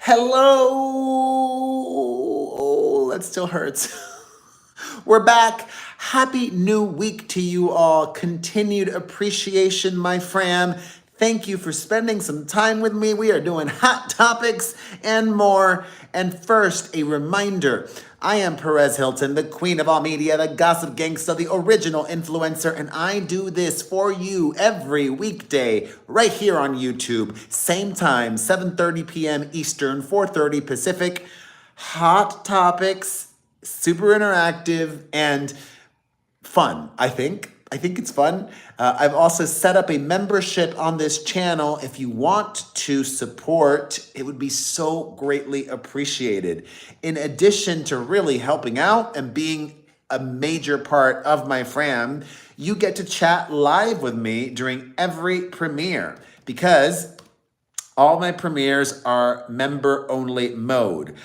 Hello. Oh, that still hurts. We're back. Happy new week to you all. Continued appreciation, my fam. Thank you for spending some time with me. We are doing hot topics and more. And first, a reminder. I am Perez Hilton, the queen of all media, the gossip gangsta, the original influencer, and I do this for you every weekday right here on YouTube. Same time, 7:30 p.m. Eastern, 4:30 Pacific. Hot topics, super interactive, and fun, I think. I think it's fun. I've also set up a membership on this channel. If you want to support, it would be so greatly appreciated. In addition to really helping out and being a major part of my fam, you get to chat live with me during every premiere because all my premieres are member-only mode.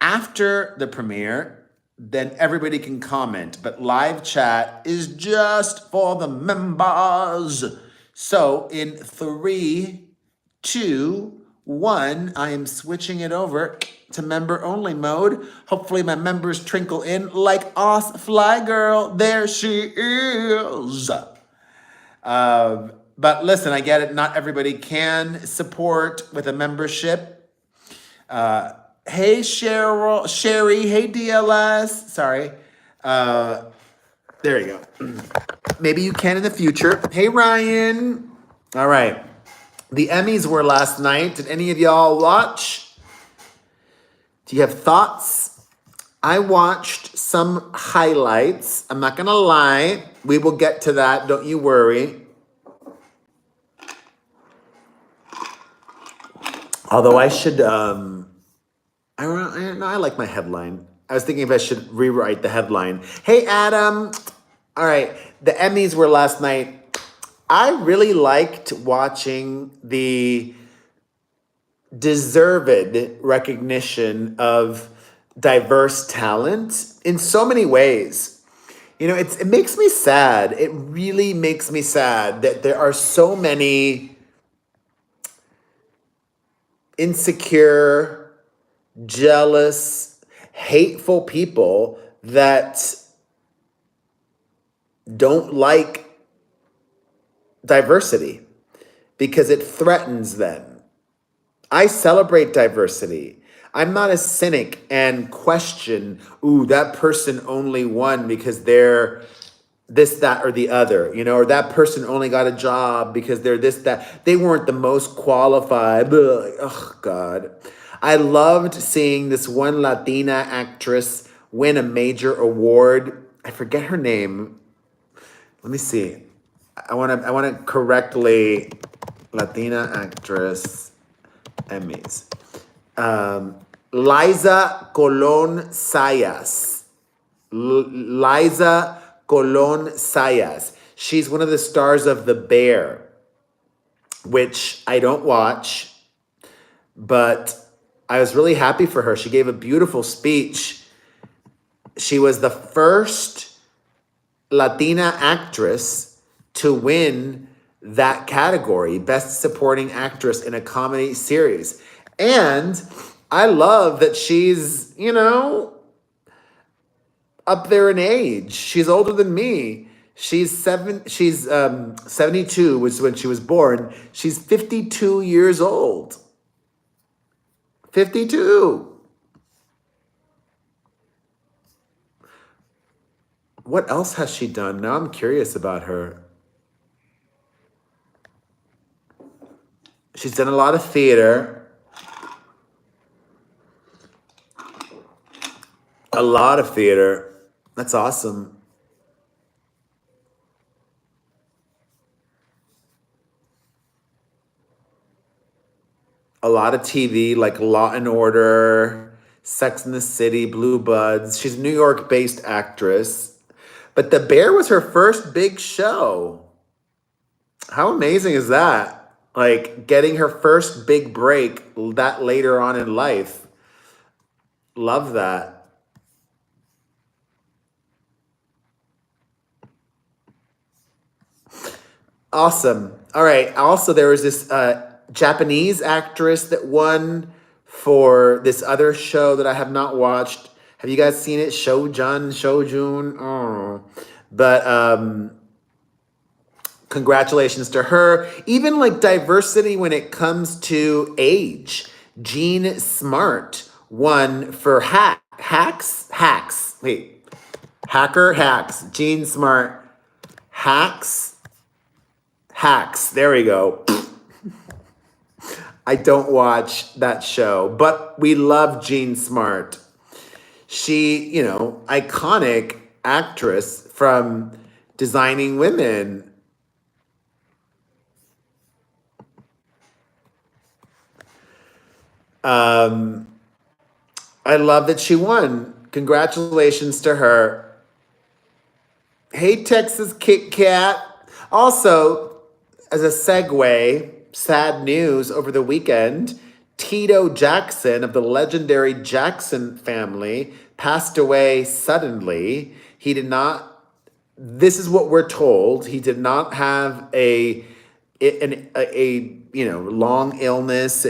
After the premiere, then everybody can comment, but live chat is just for the members. So in 3, 2, 1, I am switching it over to member-only mode. Hopefully my members trickle in like Oz Fly Girl. There she is. But listen, I get it. Not everybody can support with a membership. Hey, Cheryl, Sherry. Hey, DLS. Sorry. There you go. Maybe you can in the future. Hey, Ryan. All right. The Emmys were last night. Did any of y'all watch? Do you have thoughts? I watched some highlights. I'm not going to lie. We will get to that. Don't you worry. Although I should, I like my headline. I was thinking if I should rewrite the headline. Hey, Adam. All right. The Emmys were last night. I really liked watching the deserved recognition of diverse talent in so many ways. You know, it makes me sad. It really makes me sad that there are so many insecure, jealous, hateful people that don't like diversity because it threatens them. I celebrate diversity. I'm not a cynic and question, ooh, that person only won because they're this, that, or the other, you know, or that person only got a job because they're this, that. They weren't the most qualified. Oh, God. I loved seeing this one Latina actress win a major award. I forget her name. Let me see. I want to correctly Latina actress Emmys. Liza Colon Sayas. Liza Colon Sayas. She's one of the stars of The Bear, which I don't watch, but I was really happy for her. She gave a beautiful speech. She was the first Latina actress to win that category, Best Supporting Actress in a Comedy Series. And I love that she's, you know, up there in age. She's older than me. She's 72 was when she was born. She's 52 years old. 52. What else has she done? Now I'm curious about her. She's done a lot of theater. A lot of theater. That's awesome. A lot of TV, like Law and Order, Sex and the City, Blue Buds. She's a New York-based actress. But The Bear was her first big show. How amazing is that? Like getting her first big break that later on in life. Love that. Awesome. All right. Also, there was this Japanese actress that won for this other show that I have not watched. Have you guys seen it? Shojun. Oh. But congratulations to her. Even like diversity when it comes to age. Jean Smart won for hacks. Wait, hacker hacks. Jean Smart hacks. There we go. I don't watch that show, but we love Jean Smart. She, iconic actress from Designing Women. I love that she won. Congratulations to her. Hey, Texas Kit Kat. Also, as a segue, sad news over the weekend, Tito Jackson of the legendary Jackson family passed away suddenly. He did not, this is what we're told, he did not have a long illness,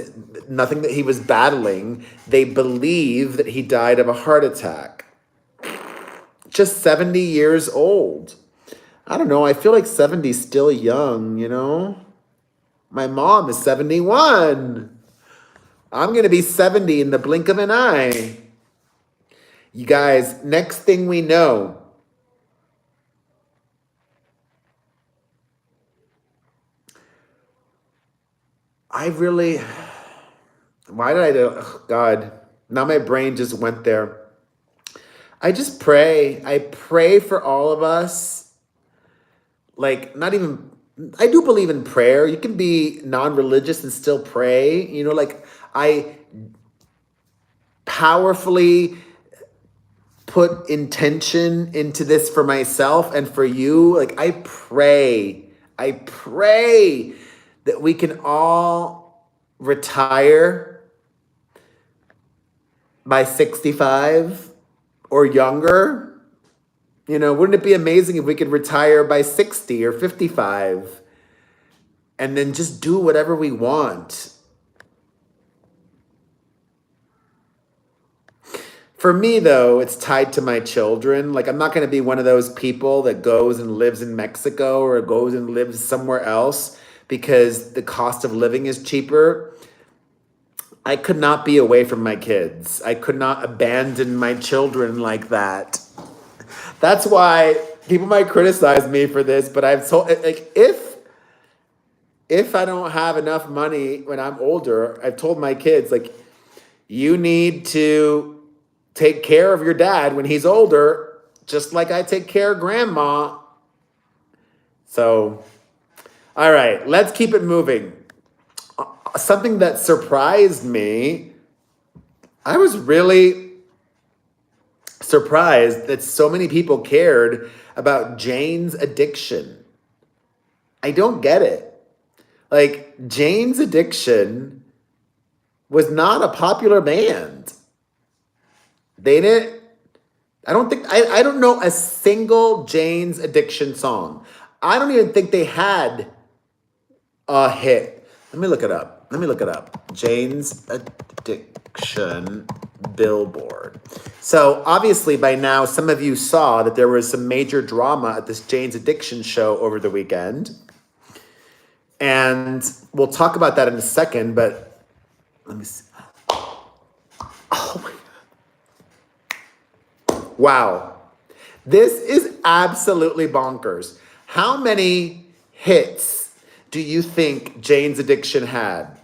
nothing that he was battling. They believe that he died of a heart attack. Just 70 years old. I don't know, I feel like 70 is still young, My mom is 71. I'm going to be 70 in the blink of an eye. You guys, next thing we know, why did I do, oh God, now my brain just went there. I just pray. I pray for all of us. Like, I do believe in prayer. You can be non-religious and still pray. I powerfully put intention into this for myself and for you. Like, I pray that we can all retire by 65 or younger. Wouldn't it be amazing if we could retire by 60 or 55 and then just do whatever we want? For me, though, it's tied to my children. Like, I'm not going to be one of those people that goes and lives in Mexico or goes and lives somewhere else because the cost of living is cheaper. I could not be away from my kids. I could not abandon my children like that. That's why people might criticize me for this, but I've told, like, if I don't have enough money when I'm older, I've told my kids, like, you need to take care of your dad when he's older, just like I take care of grandma. So, all right, let's keep it moving. Something that surprised me, I was really surprised that so many people cared about Jane's Addiction. I don't get it. Like, Jane's Addiction was not a popular band. They didn't, I don't know a single Jane's Addiction song. I don't even think they had a hit. Let me look it up. Jane's Addiction Billboard. So obviously by now, some of you saw that there was some major drama at this Jane's Addiction show over the weekend. And we'll talk about that in a second, but let me see. Oh my God. Wow. This is absolutely bonkers. How many hits do you think Jane's Addiction had?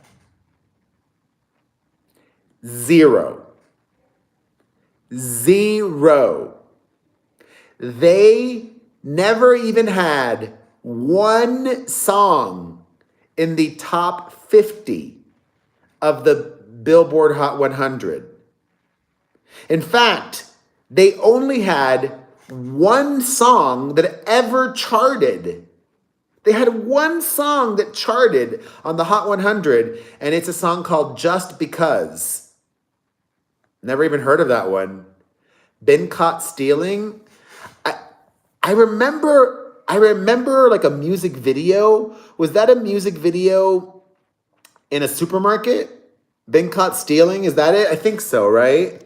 0. They never even had one song in the top 50 of the Billboard Hot 100. In fact, they only had one song that ever charted. They had one song that charted on the Hot 100, and it's a song called Just Because. Never even heard of that one. Been Caught Stealing. I remember like a music video. Was that a music video in a supermarket? Been caught stealing? Is that it? I think so, right?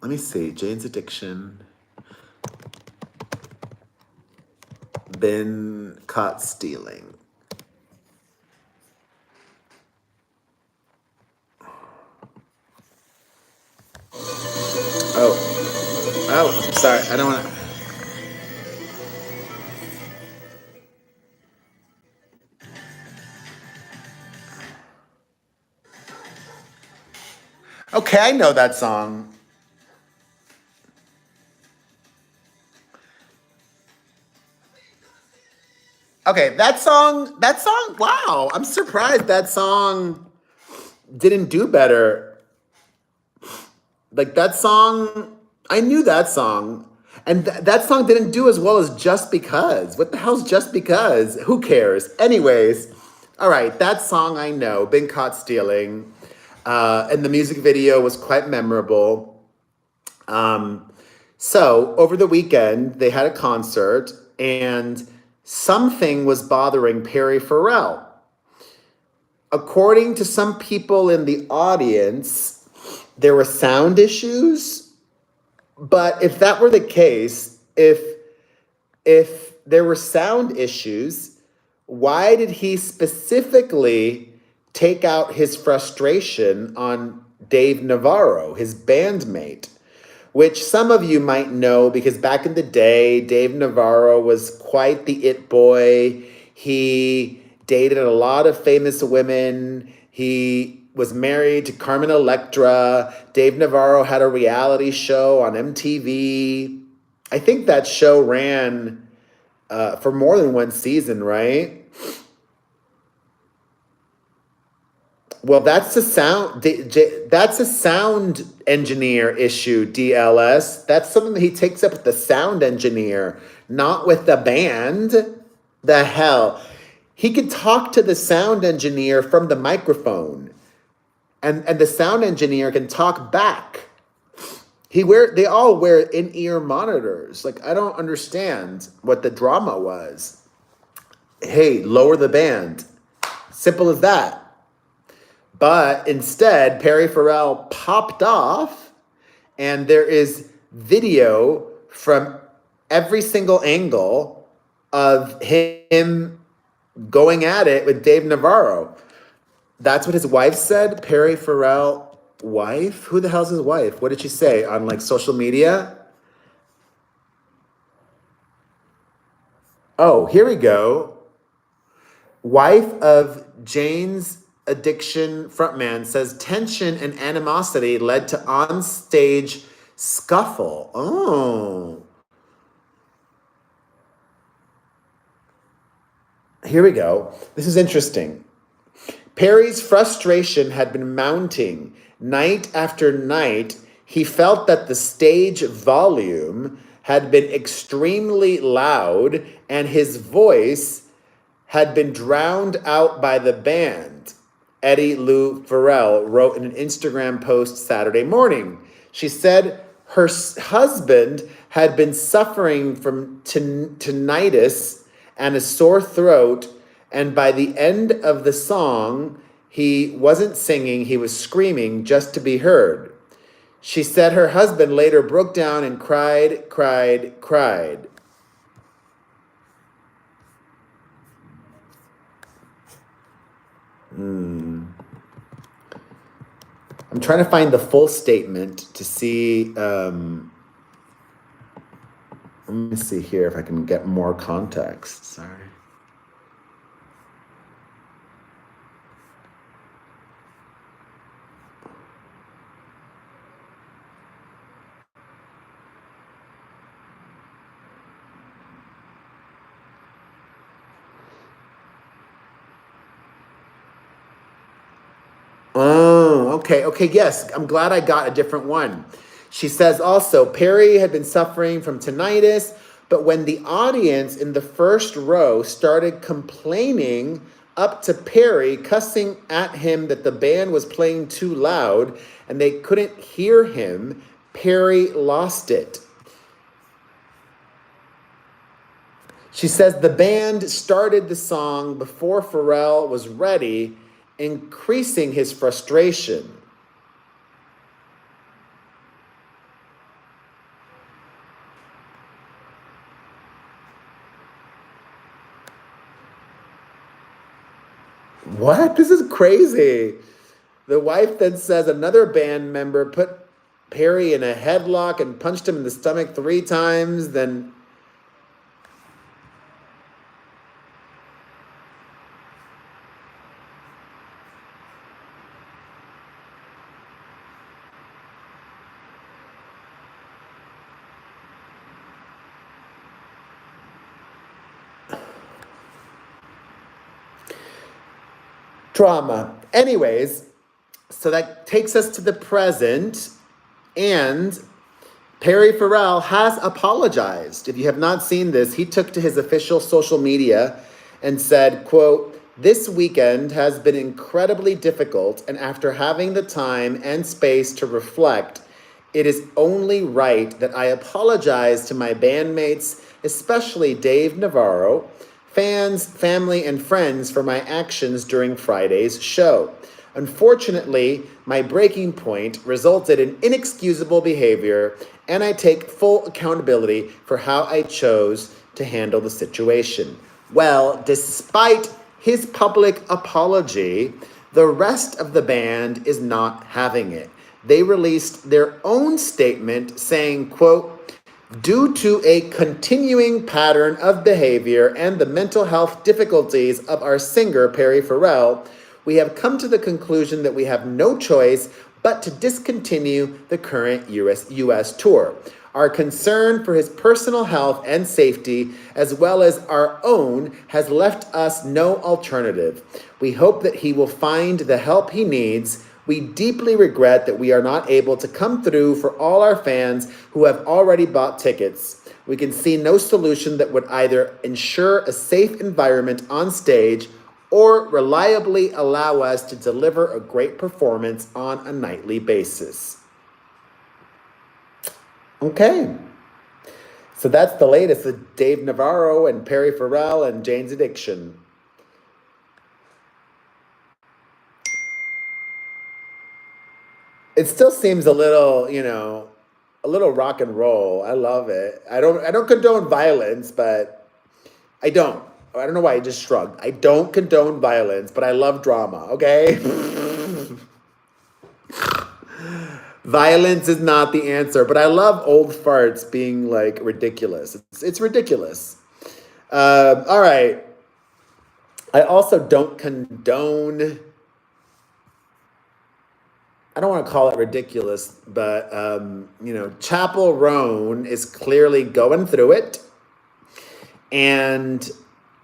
Let me see. Jane's addiction. Been caught stealing. Oh, sorry. I don't want to. Okay, I know that song. Okay, that song, wow. I'm surprised that song didn't do better. Like that song, I knew that song. And that song didn't do as well as Just Because. What the hell's Just Because? Who cares? Anyways, all right, that song I know, Been Caught Stealing. And the music video was quite memorable. So over the weekend, they had a concert, and something was bothering Perry Farrell. According to some people in the audience, there were sound issues. But if that were the case, if there were sound issues, why did he specifically take out his frustration on Dave Navarro, his bandmate? Which some of you might know because back in the day, Dave Navarro was quite the it boy. He dated a lot of famous women. He was married to Carmen Electra. Dave Navarro had a reality show on MTV. I think that show ran for more than one season, right? Well, that's a sound engineer issue, DLS. That's something that he takes up with the sound engineer, not with the band. The hell. He could talk to the sound engineer from the microphone, and the sound engineer can talk back. They all wear in-ear monitors. Like, I don't understand what the drama was. Hey, lower the band. Simple as that. But instead, Perry Farrell popped off, and there is video from every single angle of him going at it with Dave Navarro. That's what his wife said. Perry Farrell, wife? Who the hell's his wife? What did she say on like social media? Oh, here we go. Wife of Jane's addiction frontman says tension and animosity led to on-stage scuffle. Oh. Here we go. This is interesting. Perry's frustration had been mounting night after night. He felt that the stage volume had been extremely loud and his voice had been drowned out by the band. Eddie Lou Farrell wrote in an Instagram post Saturday morning. She said her husband had been suffering from tinnitus and a sore throat, and by the end of the song, he wasn't singing, he was screaming just to be heard. She said her husband later broke down and cried. I'm trying to find the full statement to see. Let me see here if I can get more context. Sorry. Oh, okay, yes. I'm glad I got a different one. She says also, Perry had been suffering from tinnitus, but when the audience in the first row started complaining up to Perry, cussing at him that the band was playing too loud and they couldn't hear him, Perry lost it. She says the band started the song before Farrell was ready, increasing his frustration. What? This is crazy. The wife then says another band member put Perry in a headlock and punched him in the stomach 3 times. Then drama. Anyways, so that takes us to the present, and Perry Farrell has apologized. If you have not seen this, he took to his official social media and said, quote, "This weekend has been incredibly difficult, and after having the time and space to reflect, it is only right that I apologize to my bandmates, especially Dave Navarro, fans, family, and friends for my actions during Friday's show. Unfortunately, my breaking point resulted in inexcusable behavior, and I take full accountability for how I chose to handle the situation." Well, despite his public apology, the rest of the band is not having it. They released their own statement saying, quote, "Due to a continuing pattern of behavior and the mental health difficulties of our singer, Perry Farrell, we have come to the conclusion that we have no choice but to discontinue the current US tour. Our concern for his personal health and safety, as well as our own, has left us no alternative. We hope that he will find the help he needs. We deeply regret that we are not able to come through for all our fans who have already bought tickets. We can see no solution that would either ensure a safe environment on stage or reliably allow us to deliver a great performance on a nightly basis." Okay. So that's the latest with Dave Navarro and Perry Farrell and Jane's Addiction. It still seems a little, a little rock and roll. I love it. I don't condone violence, but I don't. I don't know why I just shrugged. I don't condone violence, but I love drama, okay? Violence is not the answer, but I love old farts being like ridiculous. It's ridiculous. All right. I also don't condone, I don't want to call it ridiculous, but, Chappell Roan is clearly going through it. And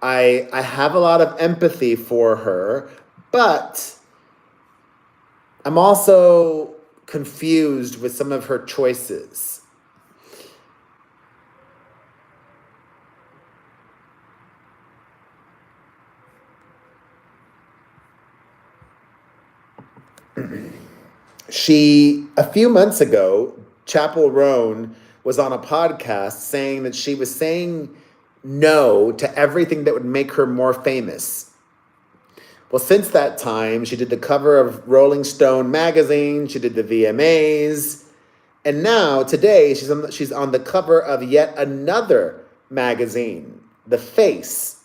I have a lot of empathy for her, but I'm also confused with some of her choices. A few months ago, Chappell Roan was on a podcast saying that she was saying no to everything that would make her more famous. Well, since that time, she did the cover of Rolling Stone magazine, she did the VMAs, and now, today, she's on the cover of yet another magazine, The Face.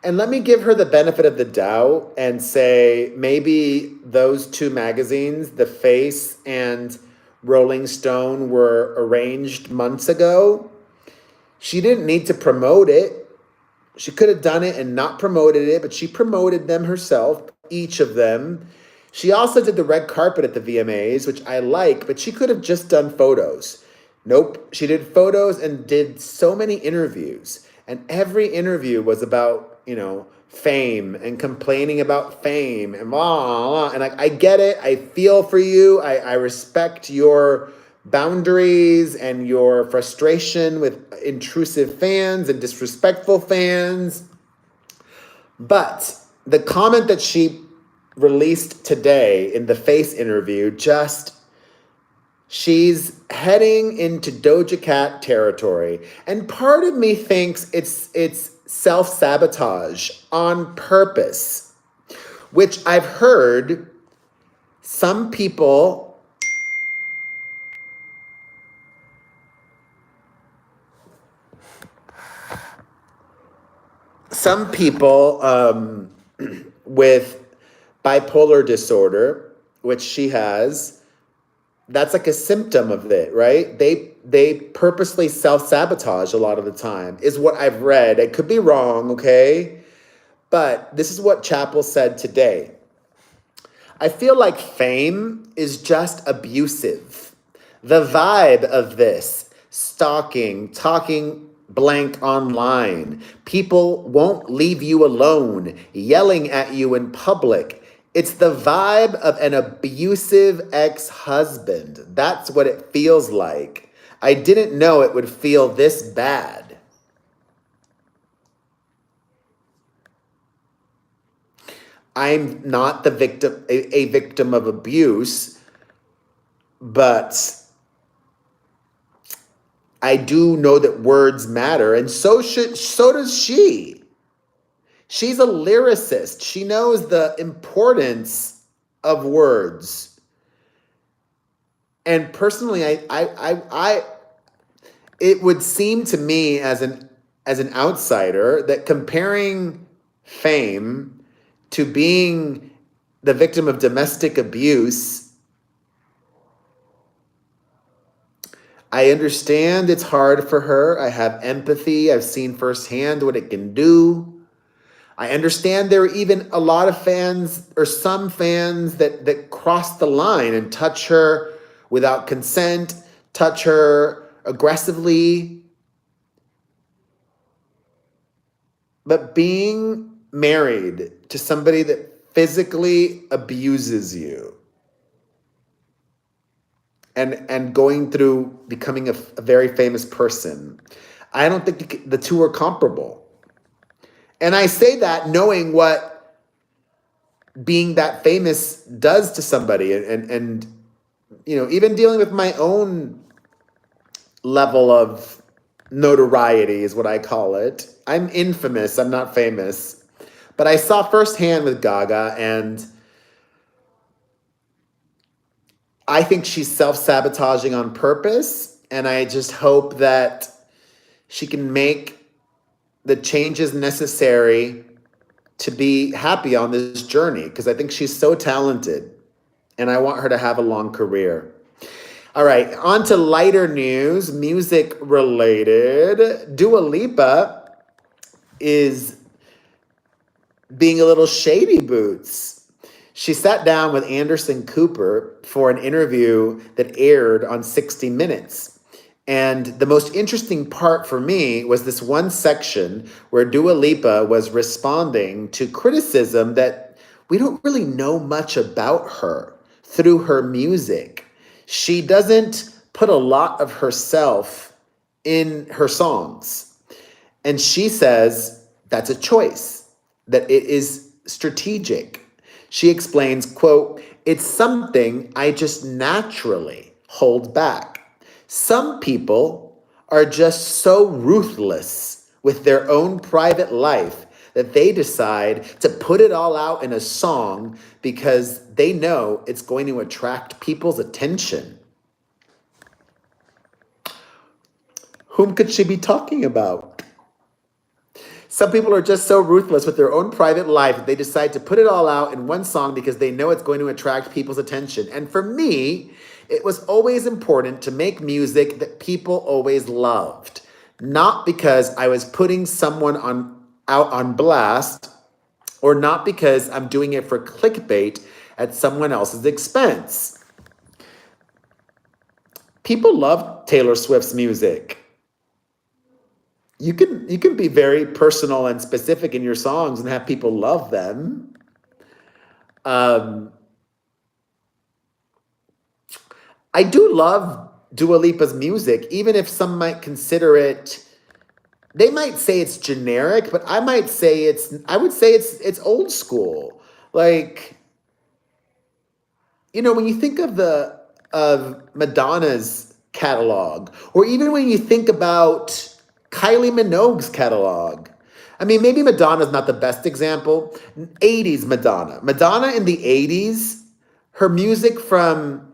And let me give her the benefit of the doubt and say maybe those two magazines, The Face and Rolling Stone, were arranged months ago. She didn't need to promote it. She could have done it and not promoted it, but she promoted them herself, each of them. She also did the red carpet at the VMAs, which I like, but she could have just done photos. Nope, she did photos and did so many interviews. And every interview was about, fame and complaining about fame and blah, blah, blah. And I get it. I feel for you. I respect your boundaries and your frustration with intrusive fans and disrespectful fans. But the comment that she released today in the Face interview, she's heading into Doja Cat territory. And part of me thinks it's self-sabotage on purpose. which I've heard some people with bipolar disorder, which she has, that's like a symptom of it, right? They purposely self-sabotage a lot of the time, is what I've read. I could be wrong, okay? But this is what Chappell said today. I feel like fame is just abusive. The vibe of this, stalking, talking blank online, people won't leave you alone, yelling at you in public. It's the vibe of an abusive ex-husband. That's what it feels like. I didn't know it would feel this bad. I'm not the victim, a victim of abuse, but I do know that words matter, and so does she. She's a lyricist. She knows the importance of words. And personally, it would seem to me as an outsider that comparing fame to being the victim of domestic abuse, I understand it's hard for her. I have empathy. I've seen firsthand what it can do. I understand there are even a lot of fans, or some fans, that cross the line and touch her without consent, touch her aggressively. But being married to somebody that physically abuses you and going through becoming a very famous person, I don't think the two are comparable. And I say that knowing what being that famous does to somebody, and you know, even dealing with my own level of notoriety is what I call it. I'm infamous, I'm not famous. But I saw firsthand with Gaga, and I think she's self-sabotaging on purpose, and I just hope that she can make the changes necessary to be happy on this journey, because I think she's so talented, and I want her to have a long career. All right, on to lighter news, music related. Dua Lipa is being a little shady boots. She sat down with Anderson Cooper for an interview that aired on 60 Minutes. And the most interesting part for me was this one section where Dua Lipa was responding to criticism that we don't really know much about her through her music. She doesn't put a lot of herself in her songs. And she says that's a choice, that it is strategic. She explains, quote, "It's something I just naturally hold back. Some people are just so ruthless with their own private life that they decide to put it all out in a song because they know it's going to attract people's attention." Whom could she be talking about? Some people are just so ruthless with their own private life that they decide to put it all out in one song because they know it's going to attract people's attention. And for me, it was always important to make music that people always loved, not because I was putting someone out on blast, or not because I'm doing it for clickbait at someone else's expense. People love Taylor Swift's music. You can be very personal and specific in your songs and have people love them. I do love Dua Lipa's music, even if some might consider it, they might say it's generic, but I would say it's old school. Like, you know, when you think of Madonna's catalog, or even when you think about Kylie Minogue's catalog, I mean, maybe Madonna's not the best example. 80s Madonna. Madonna in the 80s, her music from,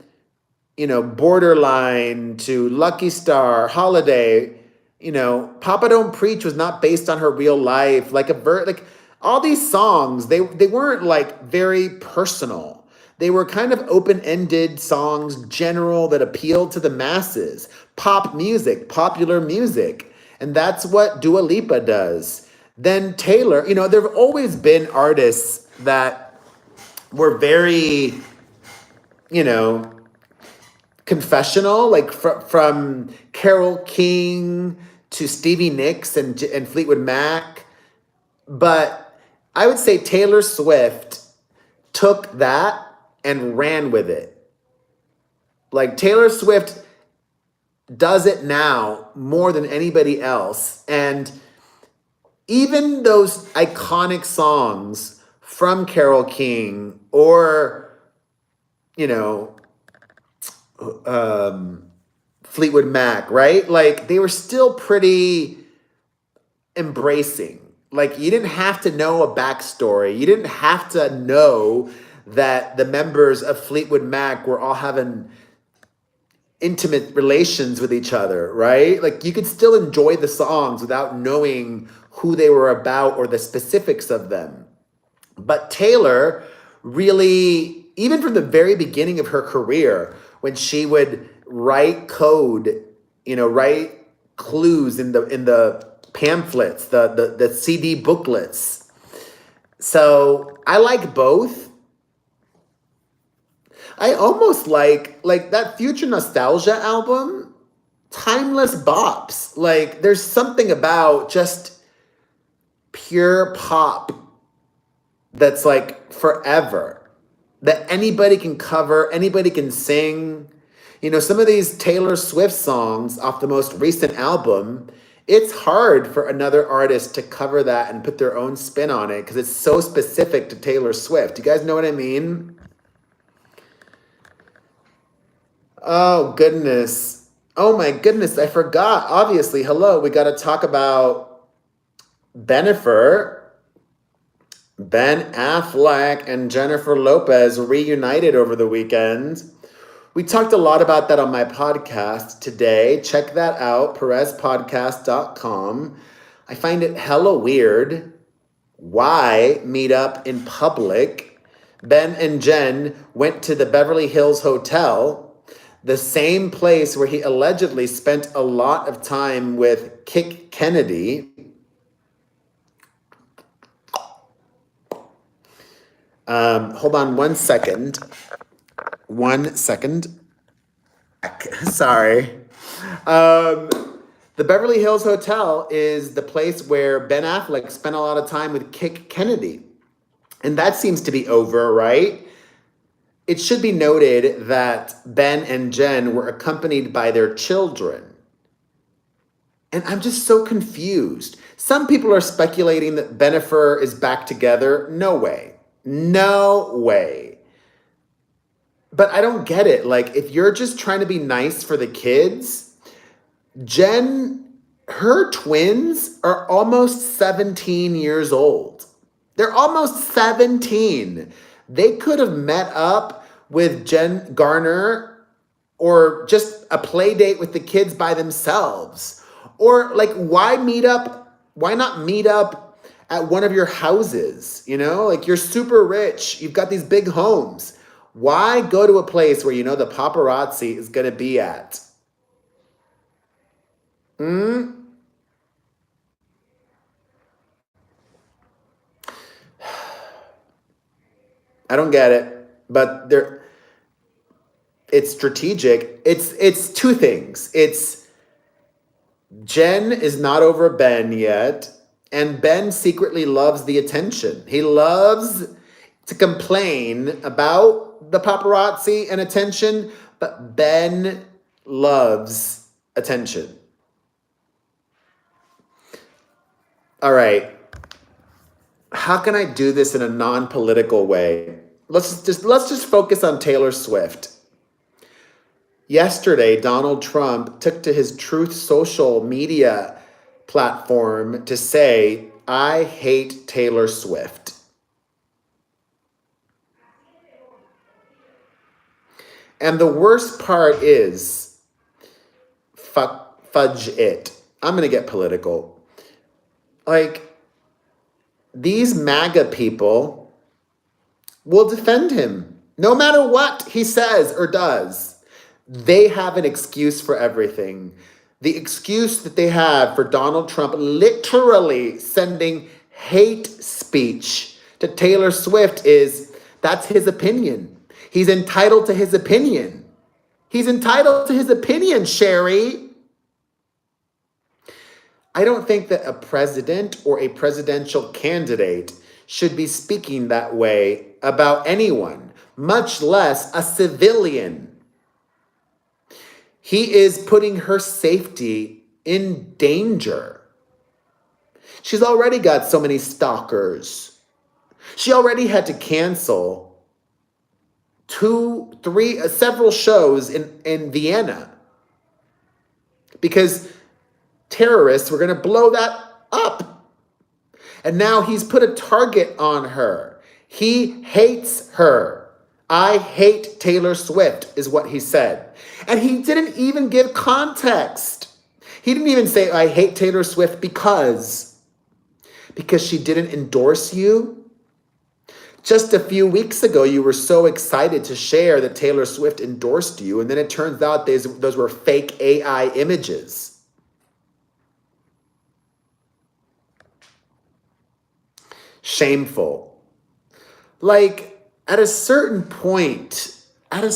Borderline to Lucky Star, Holiday, Papa Don't Preach was not based on her real life. Like all these songs, they weren't like very personal. They were kind of open-ended songs, general, that appealed to the masses. Pop music, popular music. And that's what Dua Lipa does. Then Taylor, there have always been artists that were very, confessional, like from Carole King to Stevie Nicks and Fleetwood Mac. But I would say Taylor Swift took that and ran with it. Like Taylor Swift does it now more than anybody else. And even those iconic songs from Carole King or, Fleetwood Mac, right? Like they were still pretty embracing. Like you didn't have to know a backstory. You didn't have to know that the members of Fleetwood Mac were all having intimate relations with each other, right? Like you could still enjoy the songs without knowing who they were about or the specifics of them. But Taylor really, even from the very beginning of her career, when she would write code, write clues in the pamphlets, the CD booklets. So I like both. I almost like that Future Nostalgia album, timeless bops. Like there's something about just pure pop that's like forever, that anybody can cover, anybody can sing. Some of these Taylor Swift songs off the most recent album, it's hard for another artist to cover that and put their own spin on it because it's so specific to Taylor Swift. You guys know what I mean? Oh, goodness. Oh, my goodness. I forgot. Obviously, hello. We got to talk about Bennifer. Ben Affleck and Jennifer Lopez reunited over the weekend. We talked a lot about that on my podcast today. Check that out, perezpodcast.com. I find it hella weird. Why meet up in public? Ben and Jen went to the Beverly Hills Hotel, the same place where he allegedly spent a lot of time with Kick Kennedy. Hold on 1 second. 1 second. Sorry. The Beverly Hills Hotel is the place where Ben Affleck spent a lot of time with Kick Kennedy. And that seems to be over, right? It should be noted that Ben and Jen were accompanied by their children. And I'm just so confused. Some people are speculating that Bennifer is back together. No way. No way. But I don't get it. Like, if you're just trying to be nice for the kids, Jen, her twins are almost 17 years old. They're almost 17. They could have met up with Jen Garner or just a play date with the kids by themselves. Or like, why meet up? Why not meet up at one of your houses? Like you're super rich. You've got these big homes. Why go to a place where the paparazzi is going to be at? I don't get it. But it's strategic. It's two things. It's Jen is not over Ben yet, and Ben secretly loves the attention. He loves to complain about the paparazzi and attention, but Ben loves attention. All right. How can I do this in a non-political way? Let's just focus on Taylor Swift. Yesterday, Donald Trump took to his Truth social media platform to say I hate Taylor Swift. And the worst part is, fudge it. I'm going to get political. Like, these MAGA people will defend him no matter what he says or does. They have an excuse for everything. The excuse that they have for Donald Trump literally sending hate speech to Taylor Swift is that's his opinion. He's entitled to his opinion. He's entitled to his opinion, Sherry. I don't think that a president or a presidential candidate should be speaking that way about anyone, much less a civilian. He is putting her safety in danger. She's already got so many stalkers. She already had to cancel several shows in Vienna because terrorists were going to blow that up. And now he's put a target on her. He hates her. I hate Taylor Swift is what he said. And he didn't even give context. He didn't even say, I hate Taylor Swift because she didn't endorse you. Just a few weeks ago, you were so excited to share that Taylor Swift endorsed you. And then it turns out those were fake AI images. Shameful. Like, at a certain point, I'm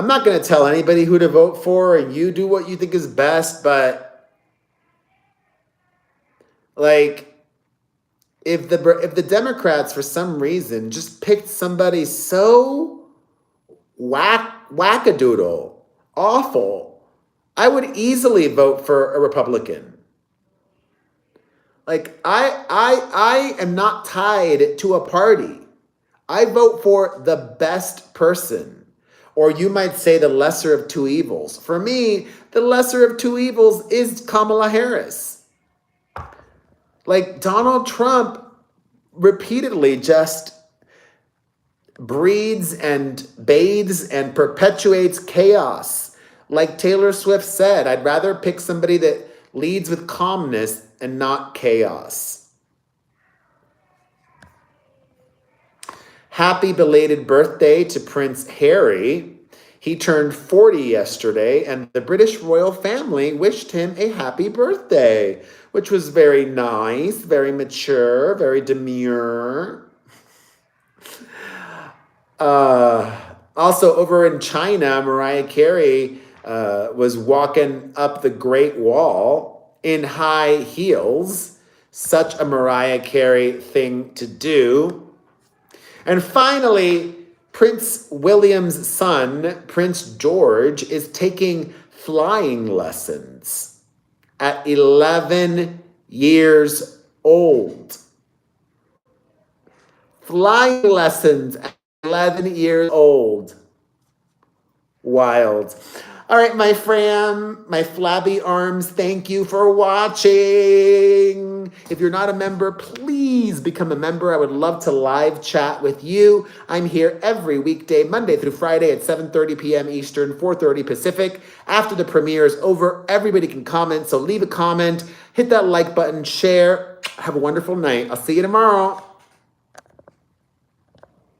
not going to tell anybody who to vote for, and you do what you think is best, but like, if the Democrats for some reason just picked somebody so wackadoodle, awful, I would easily vote for a Republican. Like, I am not tied to a party. I vote for the best person. Or you might say the lesser of two evils. For me, the lesser of two evils is Kamala Harris. Like, Donald Trump repeatedly just breeds and bathes and perpetuates chaos. Like Taylor Swift said, I'd rather pick somebody that leads with calmness and not chaos. Happy belated birthday to Prince Harry. He turned 40 yesterday, and the British royal family wished him a happy birthday, which was very nice, very mature, very demure. Also, over in China, Mariah Carey was walking up the Great Wall in high heels. Such a Mariah Carey thing to do. And finally, Prince William's son, Prince George, is taking flying lessons at 11 years old. Flying lessons at 11 years old. Wild. All right, my fam, my flabby arms, thank you for watching. If you're not a member, please become a member. I would love to live chat with you. I'm here every weekday, Monday through Friday at 7:30 p.m. Eastern, 4:30 Pacific. After the premiere is over, everybody can comment, so leave a comment, hit that like button, share. Have a wonderful night. I'll see you tomorrow.